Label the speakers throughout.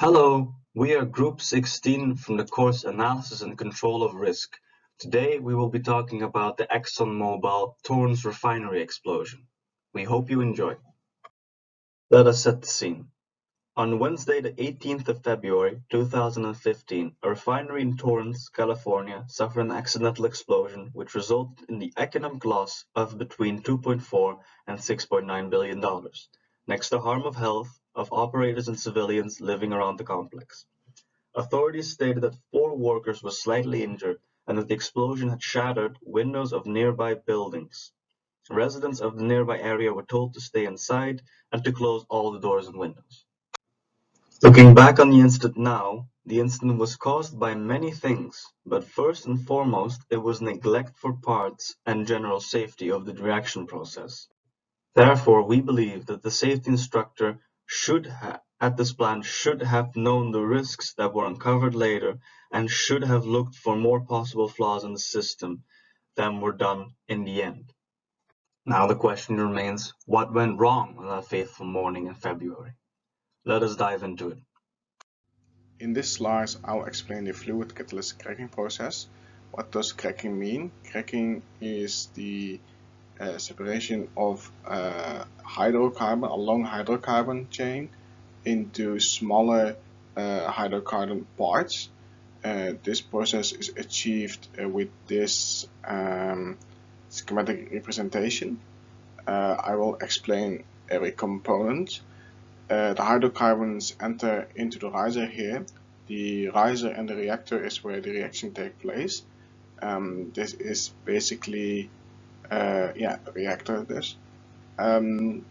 Speaker 1: Hello, we are Group 16 from the course Analysis and Control of Risk. Today we will be talking about the ExxonMobil Torrance refinery explosion. We hope you enjoy. Let us set the scene. On Wednesday, the 18th of February 2015, a refinery in Torrance, California suffered an accidental explosion which resulted in the economic loss of between $2.4 and $6.9 billion, next to harm of health of operators and civilians living around the complex. Authorities stated that 4 workers were slightly injured and that the explosion had shattered windows of nearby buildings. Residents of the nearby area were told to stay inside and to close all the doors and windows. Looking back on the incident now, the incident was caused by many things, but first and foremost it was neglect for parts and general safety of the reaction process. Therefore, we believe that the safety instructor at this plant should have known the risks that were uncovered later and should have looked for more possible flaws in the system than were done in the end. Now the question remains, what went wrong on that fateful morning in February? Let us dive into it.
Speaker 2: In this slide, I'll explain the fluid catalytic cracking process. What does cracking mean? Cracking is the separation of hydrocarbon, a long hydrocarbon chain, into smaller hydrocarbon parts. This process is achieved with this schematic representation. I will explain every component. The hydrocarbons enter into the riser here. The riser and the reactor is where the reaction takes place. This is basically a reactor. In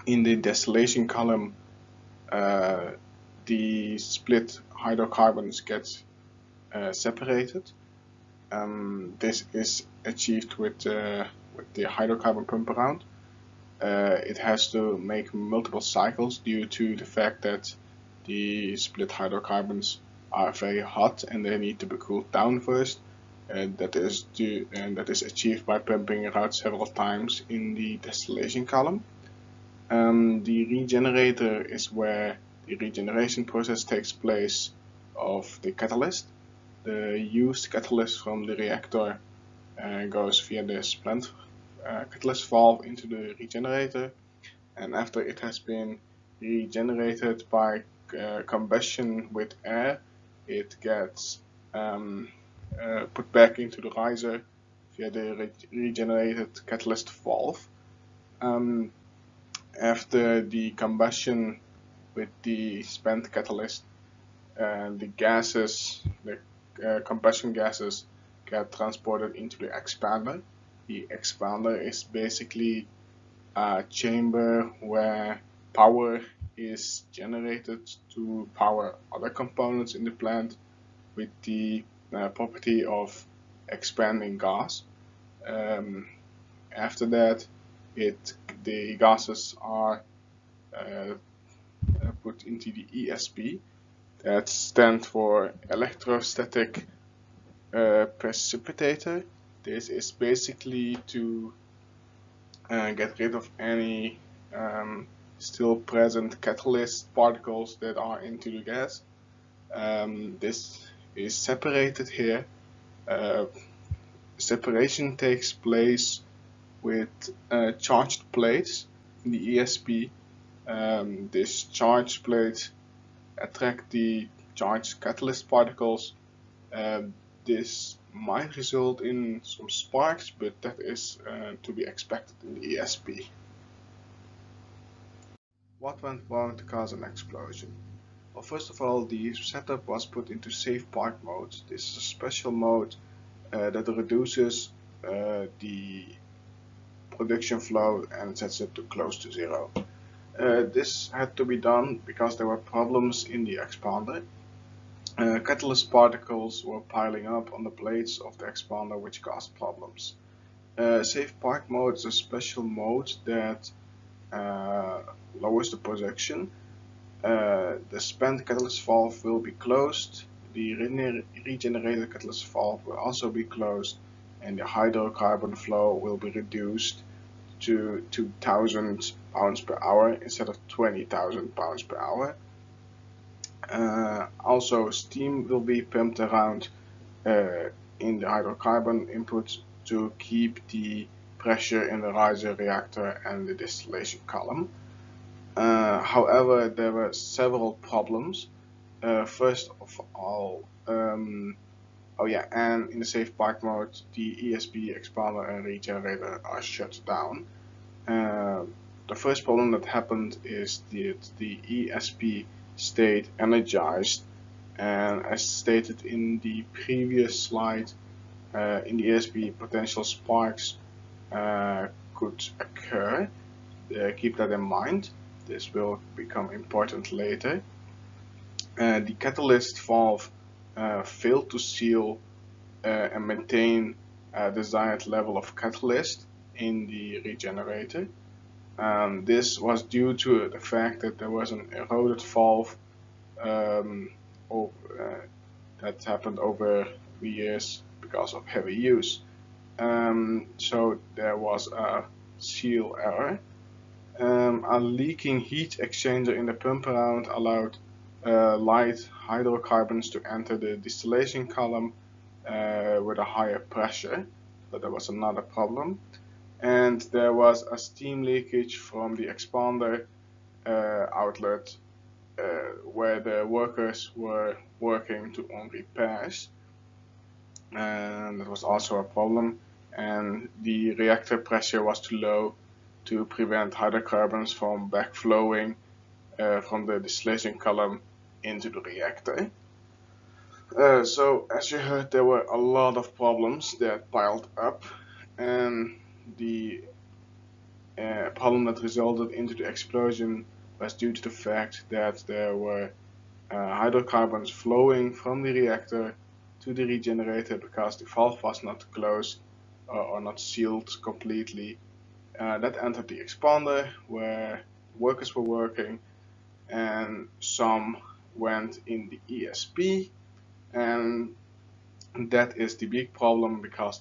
Speaker 2: the distillation column, the split hydrocarbons get separated. This is achieved with the hydrocarbon pump around. It has to make multiple cycles due to the fact that the split hydrocarbons are very hot and they need to be cooled down first. That is achieved by pumping it out several times in the distillation column. The regenerator is where the regeneration process takes place of the catalyst. The used catalyst from the reactor goes via the spent catalyst valve into the regenerator, and after it has been regenerated by combustion with air, it gets put back into the riser via the regenerated catalyst valve. After the combustion with the spent catalyst, the combustion gases get transported into the expander. The expander is basically a chamber where power is generated to power other components in the plant with the property of expanding gas. After that, the gases are put into the ESP. That stands for electrostatic precipitator. This is basically to get rid of any still present catalyst particles that are into the gas. This is separated here. Separation takes place with charged plates in the ESP. This charged plate attract the charged catalyst particles. This might result in some sparks, but that is to be expected in the ESP. What went wrong to cause an explosion? Well, first of all, the setup was put into safe park mode. This is a special mode that reduces the production flow and sets it to close to zero. This had to be done because there were problems in the expander. Catalyst particles were piling up on the plates of the expander, which caused problems. Safe park mode is a special mode that lowers the projection. The spent catalyst valve will be closed, the regenerated catalyst valve will also be closed, and the hydrocarbon flow will be reduced to 2,000 pounds per hour instead of 20,000 pounds per hour. Also, steam will be pumped around in the hydrocarbon input to keep the pressure in the riser reactor and the distillation column. However, there were several problems. First of all, and in the safe park mode, the ESP expander and regenerator are shut down. The first problem that happened is that the ESP stayed energized, and as stated in the previous slide, in the ESP potential sparks could occur. Keep that in mind. This will become important later. The catalyst valve failed to seal and maintain a desired level of catalyst in the regenerator. This was due to the fact that there was an eroded valve that happened over the years because of heavy use. So there was a seal error. A leaking heat exchanger in the pump around allowed light hydrocarbons to enter the distillation column with a higher pressure. So that was another problem. And there was a steam leakage from the expander outlet where the workers were working on repairs. And that was also a problem. And the reactor pressure was too low to prevent hydrocarbons from backflowing from the distillation column into the reactor. So as you heard, there were a lot of problems that piled up, and the problem that resulted into the explosion was due to the fact that there were hydrocarbons flowing from the reactor to the regenerator because the valve was not closed or not sealed completely. That entered the expander where workers were working, and some went in the ESP, and that is the big problem because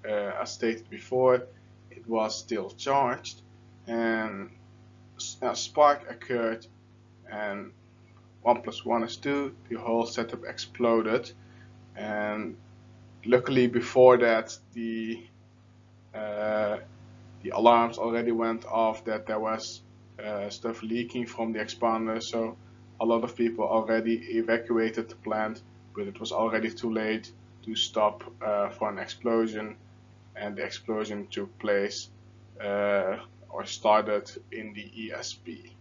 Speaker 2: as stated before, it was still charged, and a spark occurred, and 1 + 1 is 2, the whole setup exploded. And luckily before that, the alarms already went off that there was stuff leaking from the expander, so a lot of people already evacuated the plant, but it was already too late to stop for an explosion, and the explosion took place or started in the ESP.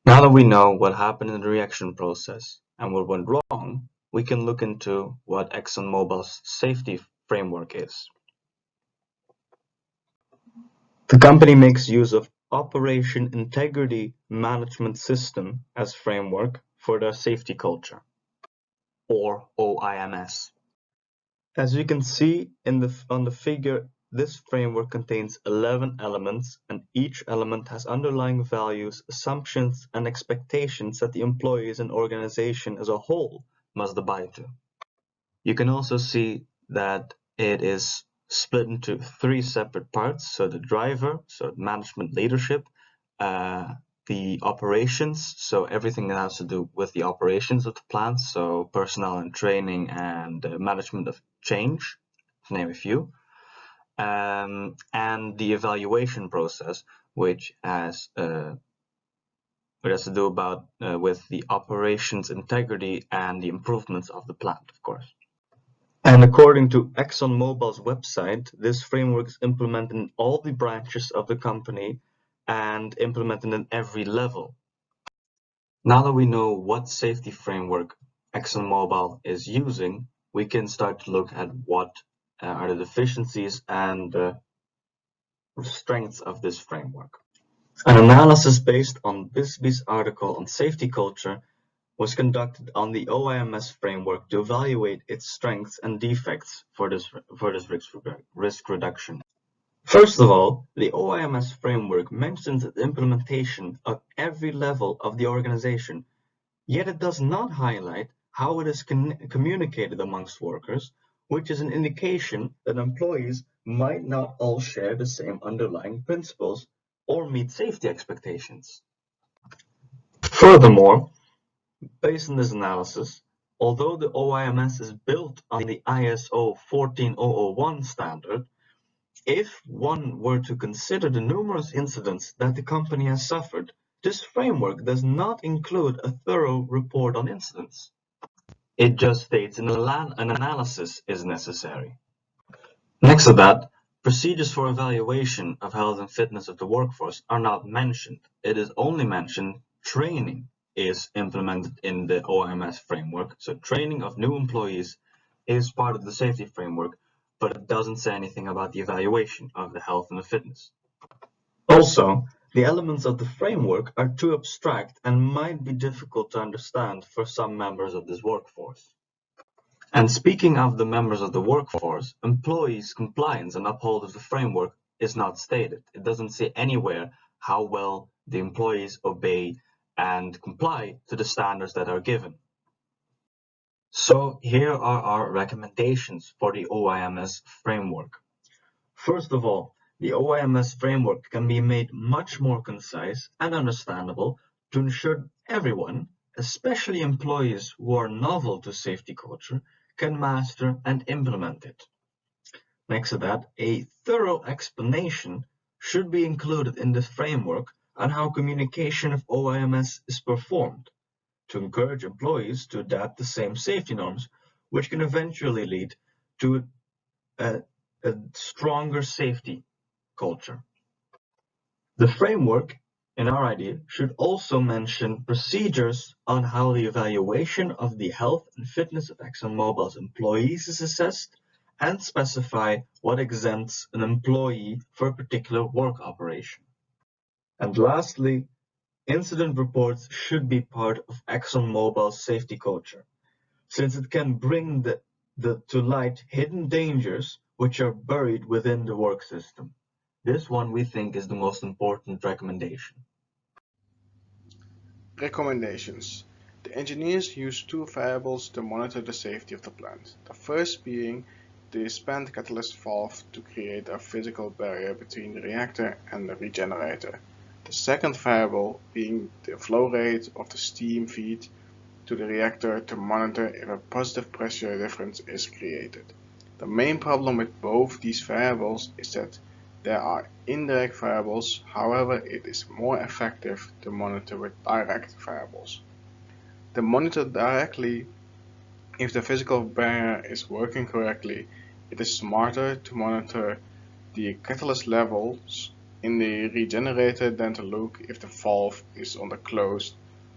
Speaker 1: Now that we know what happened in the reaction process and what went wrong, we can look into what ExxonMobil's safety framework is. The company makes use of Operation Integrity Management System as framework for their safety culture, or OIMS. As you can see on the figure, this framework contains 11 elements, and each element has underlying values, assumptions, and expectations that the employees and organization as a whole must abide to. You can also see that it is split into 3 separate parts. So the driver, so management leadership, the operations, so everything that has to do with the operations of the plant, so personnel and training and management of change, to name a few, and the evaluation process, which has to do with the operations integrity and the improvements of the plant, of course. And according to ExxonMobil's website, this framework is implemented in all the branches of the company and implemented in every level. Now that we know what safety framework ExxonMobil is using, we can start to look at what are the deficiencies and the strengths of this framework. An analysis based on Bisbee's article on safety culture was conducted on the OIMS framework to evaluate its strengths and defects for this risk reduction. First of all, the OIMS framework mentions its implementation at every level of the organization, yet it does not highlight how it is communicated amongst workers, which is an indication that employees might not all share the same underlying principles or meet safety expectations. Furthermore, Based on this analysis, although the OIMS is built on the ISO 14001 standard, if one were to consider the numerous incidents that the company has suffered, this framework does not include a thorough report on incidents. It just states an analysis is necessary. Next to that, procedures for evaluation of health and fitness of the workforce are not mentioned. It is only mentioned training is implemented in the OIMS framework. So training of new employees is part of the safety framework, but it doesn't say anything about the evaluation of the health and the fitness. Also, the elements of the framework are too abstract and might be difficult to understand for some members of this workforce. And speaking of the members of the workforce, employees' compliance and uphold of the framework is not stated. It doesn't say anywhere how well the employees obey and comply to the standards that are given. So here are our recommendations for the OIMS framework. First of all, the OIMS framework can be made much more concise and understandable to ensure everyone, especially employees who are novel to safety culture, can master and implement it. Next to that, a thorough explanation should be included in the framework on how communication of OIMS is performed to encourage employees to adapt the same safety norms, which can eventually lead to a stronger safety culture. The framework, in our idea, should also mention procedures on how the evaluation of the health and fitness of ExxonMobil's employees is assessed and specify what exempts an employee for a particular work operation. And lastly, incident reports should be part of ExxonMobil's safety culture, since it can bring to light hidden dangers which are buried within the work system. This one we think is the most important recommendation.
Speaker 2: Recommendations. The engineers use two variables to monitor the safety of the plant. The first being the spent catalyst valve to create a physical barrier between the reactor and the regenerator. The second variable being the flow rate of the steam feed to the reactor to monitor if a positive pressure difference is created. The main problem with both these variables is that there are indirect variables, however it is more effective to monitor with direct variables. To monitor directly if the physical barrier is working correctly, it is smarter to monitor the catalyst levels in the regenerator than to look if the valve is on the closed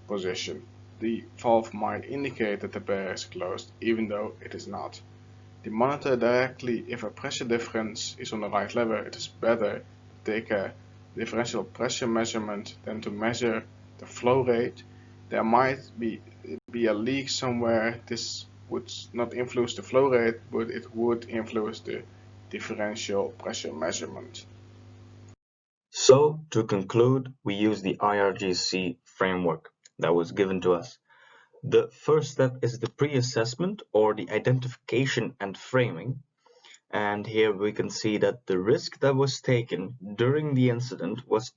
Speaker 2: position. The valve might indicate that the barrier is closed even though it is not. To monitor directly if a pressure difference is on the right level, it is better to take a differential pressure measurement than to measure the flow rate. There might be a leak somewhere. This would not influence the flow rate, but it would influence the differential pressure measurement.
Speaker 1: So, to conclude, we use the IRGC framework that was given to us. The first step is the pre-assessment or the identification and framing. And here we can see that the risk that was taken during the incident was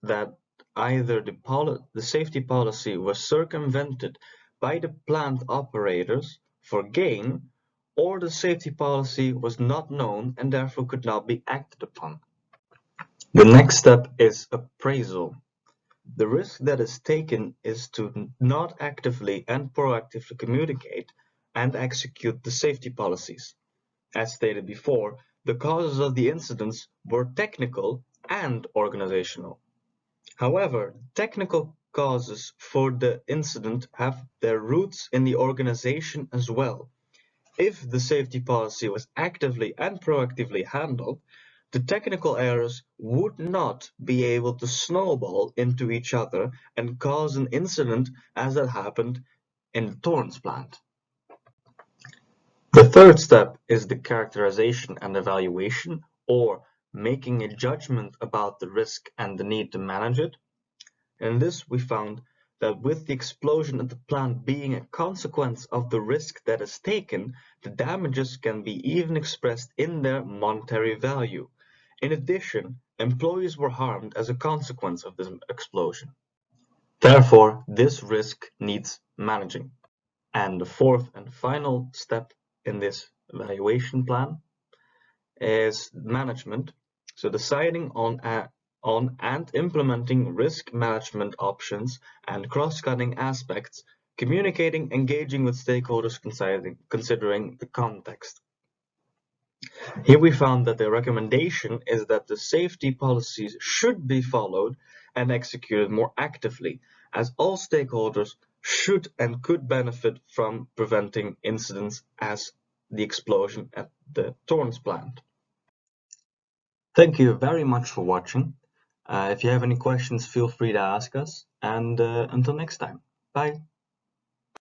Speaker 1: that either the safety policy was circumvented by the plant operators for gain, or the safety policy was not known and therefore could not be acted upon. The next step is appraisal. The risk that is taken is to not actively and proactively communicate and execute the safety policies. As stated before, the causes of the incidents were technical and organizational. However, technical causes for the incident have their roots in the organization as well. If the safety policy was actively and proactively handled, the technical errors would not be able to snowball into each other and cause an incident as that happened in the Torrance plant. The third step is the characterization and evaluation, or making a judgment about the risk and the need to manage it. In this, we found that with the explosion at the plant being a consequence of the risk that is taken, the damages can be even expressed in their monetary value. In addition, employees were harmed as a consequence of this explosion. Therefore, this risk needs managing. And the fourth and final step in this evaluation plan is management. So deciding on and implementing risk management options and cross-cutting aspects, communicating, engaging with stakeholders considering the context. Here we found that the recommendation is that the safety policies should be followed and executed more actively, as all stakeholders should and could benefit from preventing incidents as the explosion at the Torrance plant. Thank you very much for watching. If you have any questions, feel free to ask us, and until next time, bye.